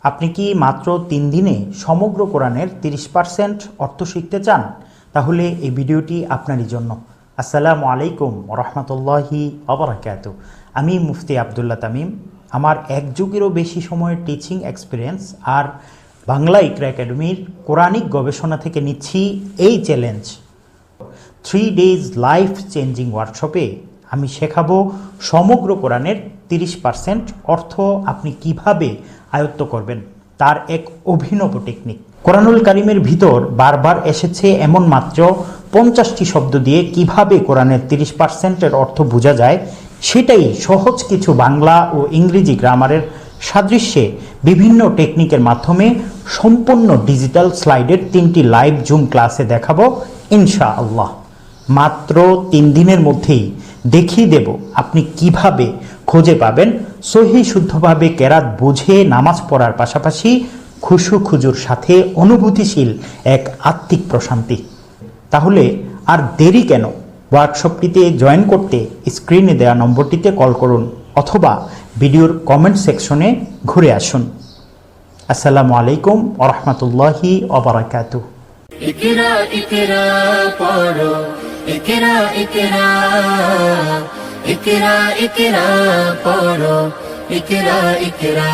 আপনি কি মাত্র ৩ দিনে সমগ্র কোরআনের ৩০% অর্থ শিখতে চান? তাহলে এই ভিডিওটি আপনারই জন্য। আসসালামু আলাইকুম রহমতুল্লাহি ওয়াবারাকাতু। আমি মুফতি আবদুল্লাহ তামিম। আমার ১ যুগেরও বেশি সময়ের টিচিং এক্সপিরিয়েন্স আর বাংলা ইকরা একাডেমির কোরআনিক গবেষণা থেকে নিচ্ছি এই চ্যালেঞ্জ। 3 days লাইফ চেঞ্জিং ওয়ার্কশপে আমি শেখাবো সমগ্র কোরআনের 30% অর্থ আপনি কিভাবে আয়ত্ত করবেন, তার এক অভিনব টেকনিক। কোরআনুল কারিমের ভিতর বারবার এসেছে এমন মাত্র 50টি শব্দ দিয়ে কিভাবে কোরআনের 30%-এর অর্থ বোঝা যায়, সেটাই সহজ কিছু বাংলা ও ইংরেজি গ্রামারের সাদৃশ্যে বিভিন্ন টেকনিকের মাধ্যমে সম্পূর্ণ ডিজিটাল স্লাইডের 3টি লাইভ জুম ক্লাসে দেখাবো ইনশাআল্লাহ। মাত্র 3 দিনের মধ্যেই দেখিয়ে দেব আপনি কিভাবে খুঁজে পাবেন সহিহ শুদ্ধভাবে কেরাত বুঝে নামাজ পড়ার পাশাপাশি খুশু খুজুর সাথে অনুভূতিশীল এক আত্মিক প্রশান্তি। তাহলে আর দেরি কেন? ওয়ার্কশপটিতে জয়েন করতে স্ক্রিনে দেওয়া নম্বরটিতে কল করুন অথবা ভিডিওর কমেন্ট সেকশনে ঘুরে আসুন। আসসালামু আলাইকুম ওয়া রাহমাতুল্লাহি ওয়া বারাকাতুহু। ইকরা ইকরা পড়ো, ইকরা ইকরা, ইকরা ইকরা পড়ো, ইকরা ইকরা।